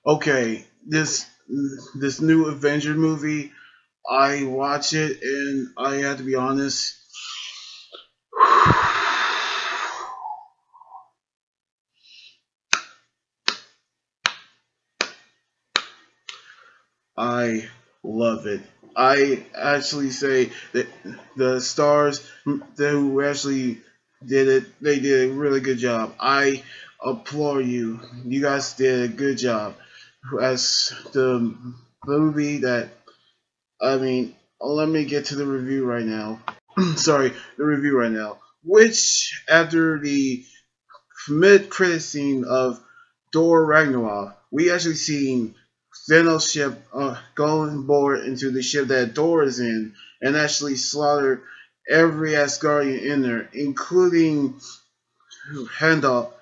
Okay, this new Avenger movie, I watch it and I have to be honest, I love it. I actually say that the stars who actually did it, they did a really good job. I applaud you. You guys did a good job. As the movie that, I mean, let me get to the review right now. Sorry, the review right now. Which, after the mid-credit scene of Thor Ragnarok, we actually seen Thanos' ship going board into the ship that Thor is in and actually slaughter every Asgardian in there, including Heimdall.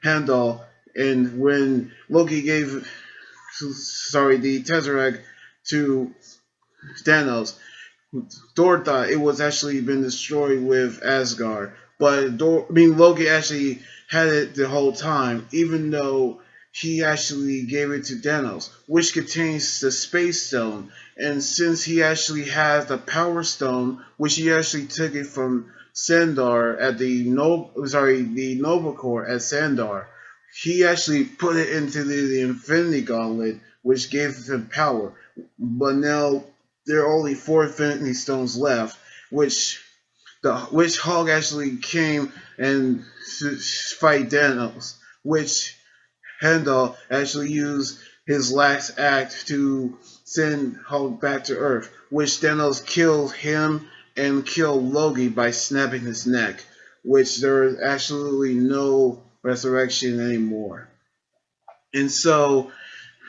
Heimdall. And when Loki gave, the Tesseract to Thanos, Thor thought it was actually been destroyed with Asgard, but Loki actually had it the whole time, even though he actually gave it to Thanos, which contains the Space Stone. And since he actually has the Power Stone, which he actually took it from Sandar at the Nova Corps at Sandar, he actually put it into the Infinity Gauntlet, which gave him power. But now there are only four Infinity Stones left, which Hulk actually came and fight Thanos, which Heimdall actually used his last act to send Hulk back to Earth, which Thanos killed him and killed Loki by snapping his neck, which there is absolutely no resurrection anymore. And so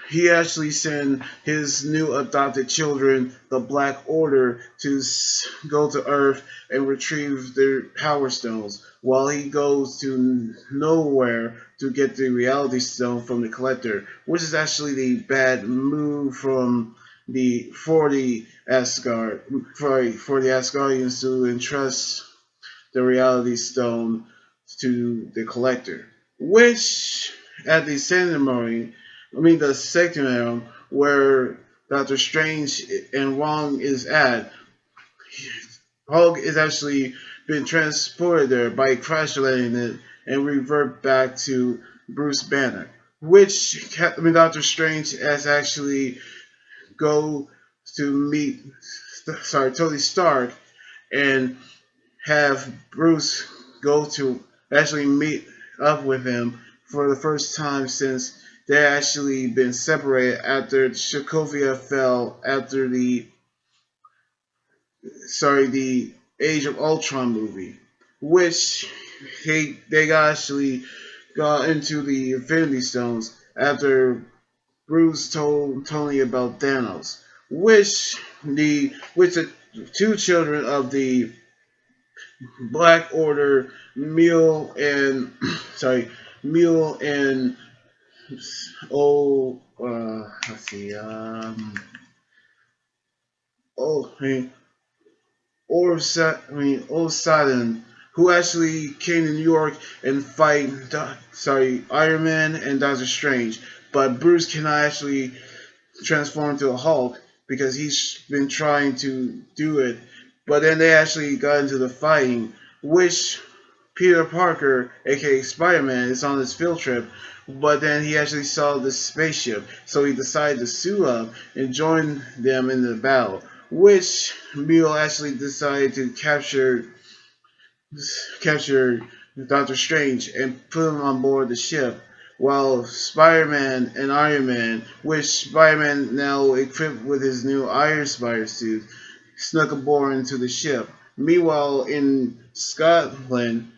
he actually sent his new adopted children, the Black Order, to go to Earth and retrieve their Power Stones, while he goes to nowhere to get the Reality Stone from the Collector, which is actually the bad move from the for the for the Asgardians to entrust the Reality Stone to the Collector, which at the ceremony, the second round where Doctor Strange and Wong is at, Hulk is actually been transported there by crash landing it and revert back to Bruce Banner, which Doctor Strange has actually go to meet Tony Stark and have Bruce go to actually meet up with him for the first time since they actually been separated after Sokovia fell after the Age of Ultron movie, which they actually got into the Infinity Stones after Bruce told Tony about Thanos, which the two children of the Black Order, Mule and let's see, oh, I mean, Poseidon, who actually came to New York and fight, Iron Man and Doctor Strange, but Bruce cannot actually transform into a Hulk because he's been trying to do it. But then they actually got into the fighting, which Peter Parker, aka Spider Man, is on this field trip. But then he actually saw this spaceship, so he decided to suit up and join them in the battle. Which Mule actually decided to capture Doctor Strange and put him on board the ship, while Spider-Man and Iron Man, which Spider-Man now equipped with his new Iron Spider suit, snuck aboard into the ship. Meanwhile, in Scotland,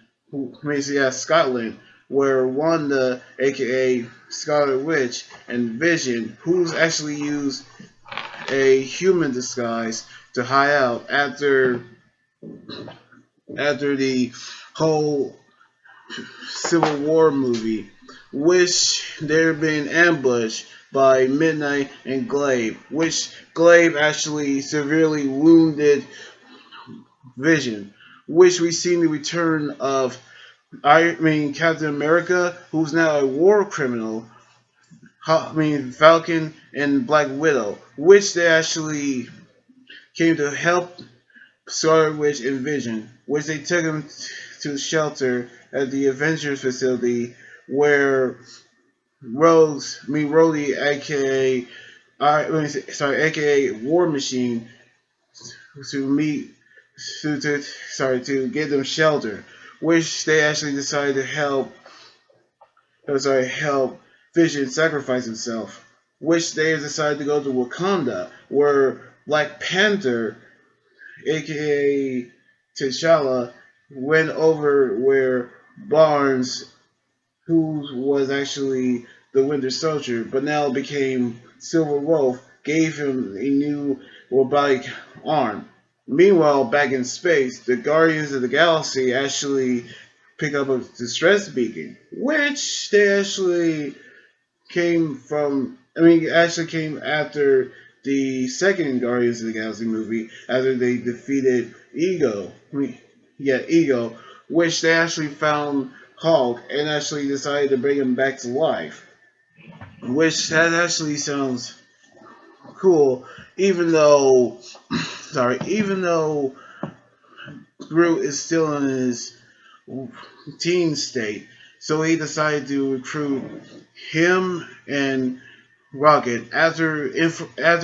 where Wanda, aka Scarlet Witch, and Vision, who's actually used a human disguise to hide out after the whole Civil War movie, which they're being ambushed by Midnight and Glaive, which Glaive actually severely wounded Vision, which we seen the return of Captain America, who's now a war criminal. Falcon and Black Widow, which they actually came to help Scarlet Witch and Vision, which they took him to shelter at the Avengers facility where Rhodey, aka aka War Machine, to meet to get them shelter, which they actually decided to help Vision sacrifice himself, which they decided to go to Wakanda, where Black Panther, aka T'Challa, went over where Barnes, who was actually the Winter Soldier, but now became Silver Wolf, gave him a new robotic arm. Meanwhile, back in space, the Guardians of the Galaxy actually pick up a distress beacon, which they actually came from. Actually came after the second Guardians of the Galaxy movie, after they defeated Ego, which they actually found Hulk and actually decided to bring him back to life. Which that actually sounds cool, even though, even though Groot is still in his teen state. So he decided to recruit him and Rocket after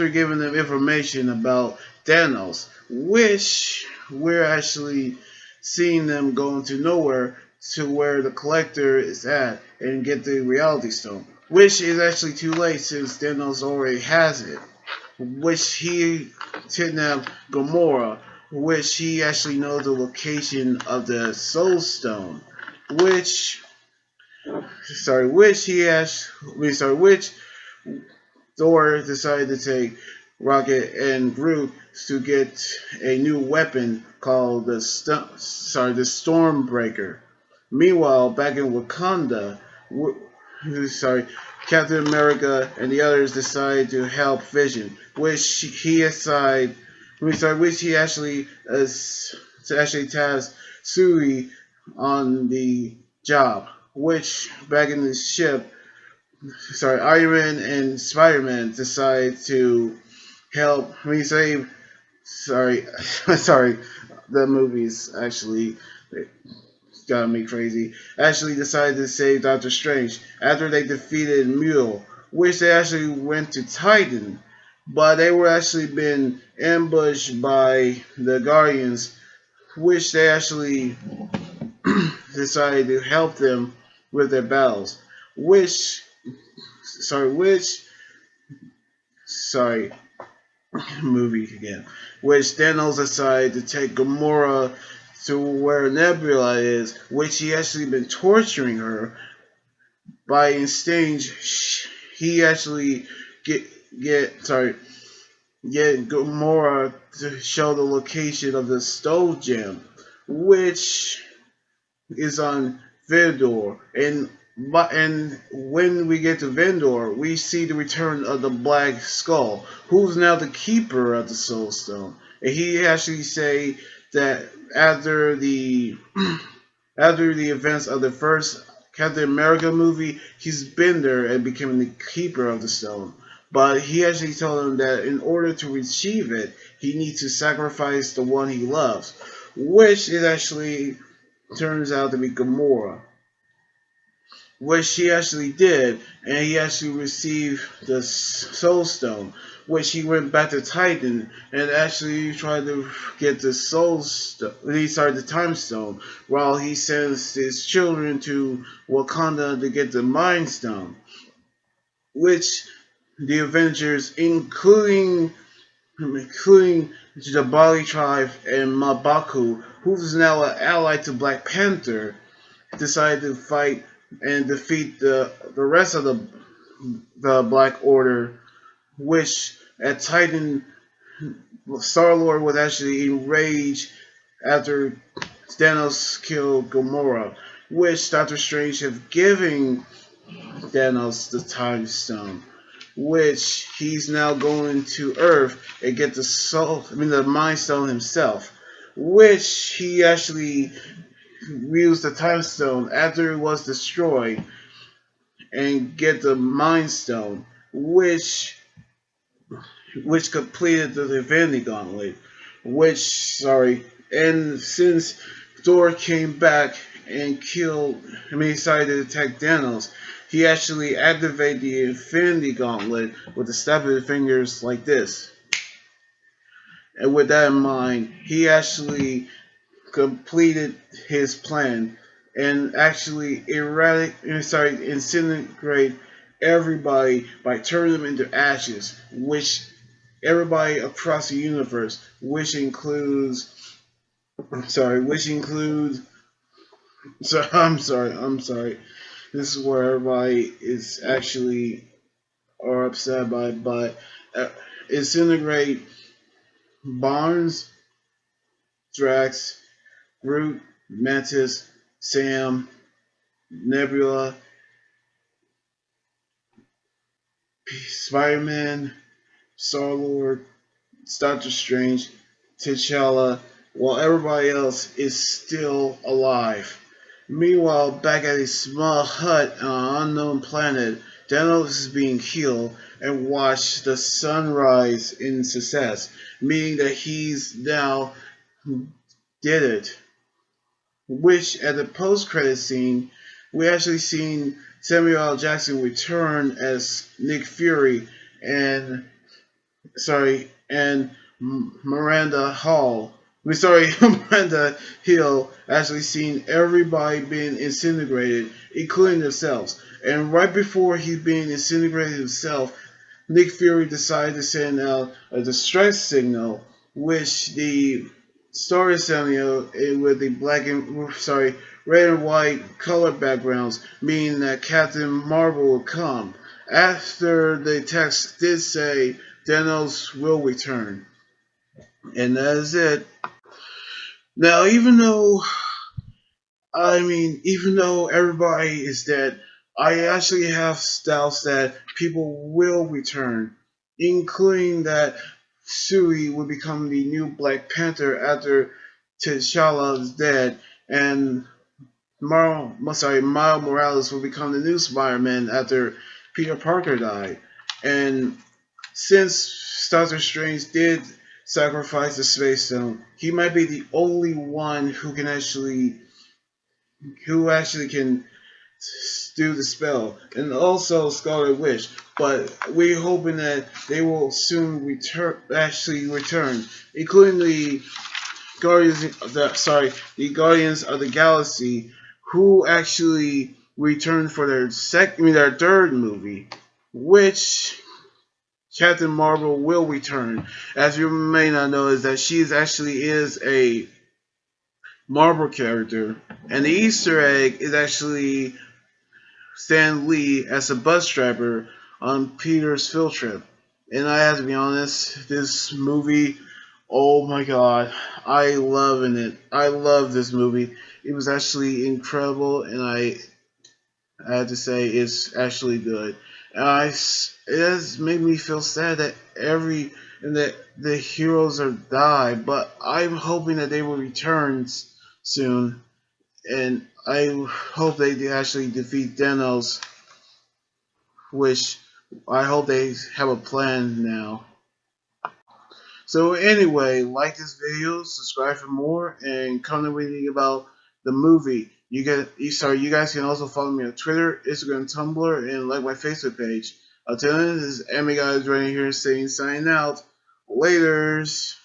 giving them information about Thanos, which we're actually seeing them go into nowhere to where the Collector is at and get the Reality Stone, which is actually too late since Thanos already has it. Which he kidnapped Gamora, which he actually knows the location of the Soul Stone, which which Thor decided to take Rocket and Groot to get a new weapon called the Stormbreaker. Meanwhile, back in Wakanda, Captain America and the others decide to help Vision, which he actually tasked Suri on the job. Which back in the ship, Iron Man and Spider Man decide to help. Save. The movies actually got me crazy. Actually decided to save Doctor Strange after they defeated Mule, which they actually went to Titan, but they were actually been ambushed by the Guardians, which they actually decided to help them with their battles. Which movie again. Which Thanos decided to take Gamora to where Nebula is, which he actually been torturing her by exchange. He actually get Gamora to show the location of the Stone Gem, which is on Vendor. And when we get to Vendor, we see the return of the Black Skull, who's now the keeper of the Soul Stone. And he actually say that after the events of the first Captain America movie, he's been there and became the keeper of the stone. But he actually told him that in order to achieve it, he needs to sacrifice the one he loves, which it actually turns out to be Gamora, which he actually did, and he actually received the Soul Stone, which he went back to Titan and actually tried to get the the Time Stone, while he sends his children to Wakanda to get the Mind Stone, which the Avengers, including the Bali tribe and Mabaku, who's now an ally to Black Panther, decided to fight and defeat the rest of the Black Order, which at Titan, Star-Lord was actually enraged after Thanos killed Gamora, which Doctor Strange have given Thanos the Time Stone, which he's now going to Earth and get the Mind Stone himself, which he actually use the time stone after it was destroyed and get the mind stone, which completed the Infinity Gauntlet. And since Thor came back and he decided to attack Thanos, he actually activated the Infinity Gauntlet with the snap of his fingers like this. And with that in mind, he actually completed his plan and actually incinerate everybody by turning them into ashes, which everybody across the universe, which includes, I'm sorry. This is where everybody is actually are upset by, but incinerate Barnes, Drax, Groot, Mantis, Sam, Nebula, Spider-Man, Star-Lord, Doctor Strange, T'Challa, while everybody else is still alive. Meanwhile, back at a small hut on an unknown planet, Thanos is being healed and watched the sunrise in success, meaning that he's now did it. Which at the post-credit scene, we actually seen Samuel L. Jackson return as Nick Fury and Miranda Hall. Miranda Hill actually seen everybody being incinerated, including themselves. And right before he's being incinerated himself, Nick Fury decided to send out a distress signal, which the story scenario with the red and white color backgrounds, meaning that Captain Marvel will come. After the text did say Thanos will return, and that is it. Now, even though everybody is dead, I actually have doubts that people will return, including that Suri will become the new Black Panther after T'Challa is dead, and Miles Morales will become the new Spider-Man after Peter Parker died. And since Doctor Strange did sacrifice the Space Stone, he might be the only one who actually can do the spell, and also Scarlet Witch. But we're hoping that they will soon return, including the Guardians of the Galaxy, who actually returned for their third movie, which Captain Marvel will return. As you may not know, is that she actually is a Marvel character, and the Easter egg is actually Stan Lee as a bus driver on Peter's field trip. And I have to be honest, this movie, oh my god, I loving it. I love this movie. It was actually incredible, and I have to say it's actually good. It has made me feel sad that the heroes are die, but I'm hoping that they will return soon, and I hope they actually defeat Thanos, which I hope they have a plan now. So anyway, like this video, subscribe for more, and comment with me about the movie. You guys can also follow me on Twitter, Instagram, Tumblr, and like my Facebook page. Until then, this is Emmy Guys right here saying signing out. Laters.